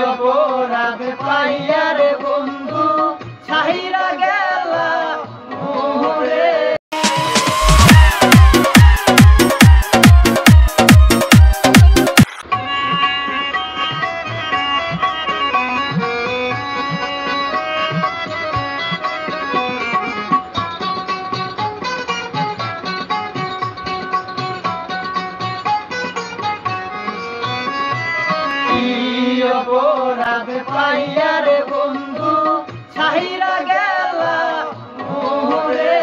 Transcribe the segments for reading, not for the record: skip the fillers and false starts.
অপরাধ পাইয়া রে বন্ধু ছাইরা গেলা মোরে। অপরাধ পাইয়া রে বন্ধু ছাইরা গেলা মোরে।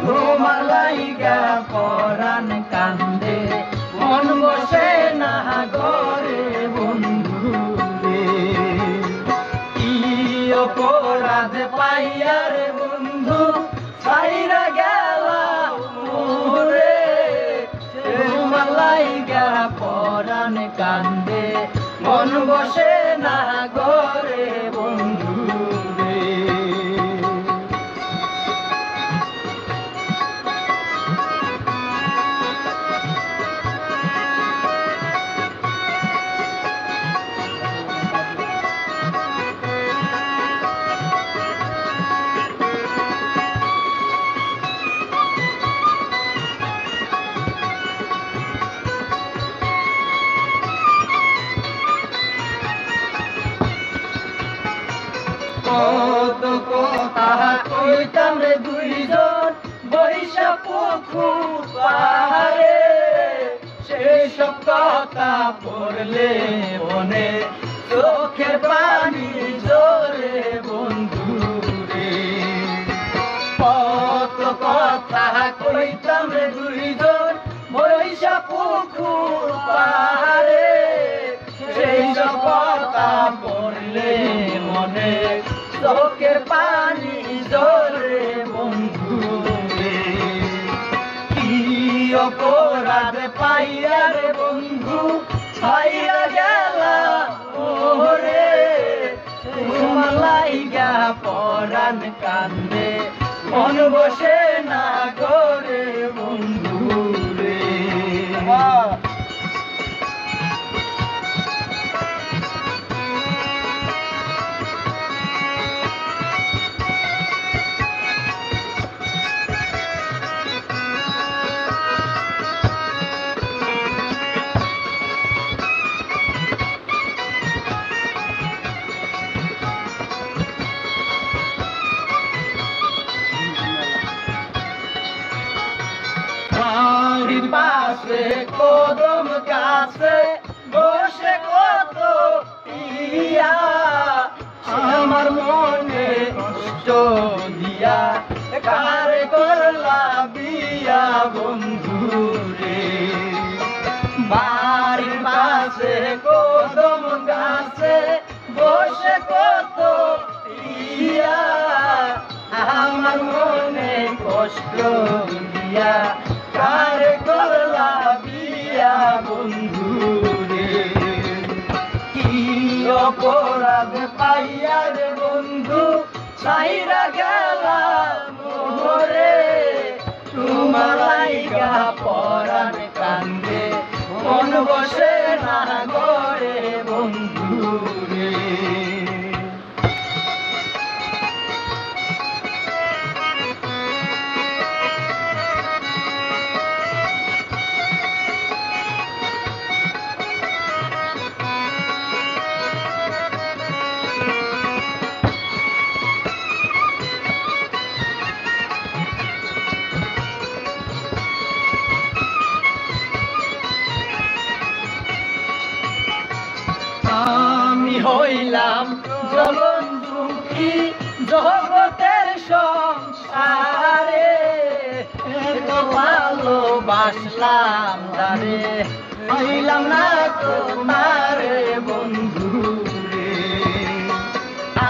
তোমার লাইগা পরাণ কান্দে মন বসে না ঘরে বন্ধু রে। কি অপরাধ পাইয়া রে বন্ধু ছাইরা গেলা মোরে। তোমার লাইগা পরাণ কান্দে মন বসে না ঘরে বন্ধু রে। কত কথা কইতাম রে দুইজন বৈশা পুকুর পাহাড়ে। সেই সব কথা পড়লে মনে চোখের পানি জোরে বন্ধু রে। কত কথা কইতাম রে দুইজন বৈশা পুকুর পাহাড়ে। সেই সব কথা পড়লে মনে চোখের পানি জোরে বন্ধু রে। কি অপরাধ পাইয়া রে বন্ধু ছাইরা গেলা মোরে। তোমার লাইগা পরাণ কান্দে মন বসে না ঘরে বন্ধু রে। বাড়ির পাশে কদম গাছে বসে কত ইয়া আমার মনে কষ্ট দিয়া কারে করলা বিয়া বন্ধু রে। বাড়ির পাশে কদম গাছে বসে কত ইয়া আমার মনে কষ্ট দিয়া কারে করলা বিয়া বন্ধু রে। কি অপরাধ পাইয়া রে বন্ধু ছাইরা গেলা মোরে। তোমার লাইগা পরাণ কান্দে মন বসে না ঘরে বন্ধু রে। আমি হইলাম জলন দুঃখী জগতের সংসারে। এত ভালোবাসলাম তারে হইলাম না তোমারে বন্ধু রে।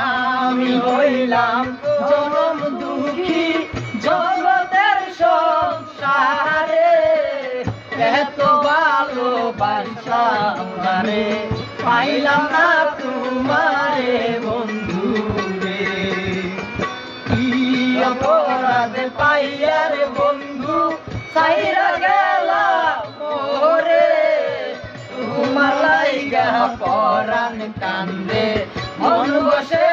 আমি হইলাম জনম দুঃখী জগতের সংসারে। এত ভালোবাসলাম তারে পাইলাম না তোমারে বন্ধু রে। কি অপরাধ পাইয়া রে বন্ধু ছাইরা গেলা মোরে। তোমার লাইগা পরাণ কান্দে মন বসে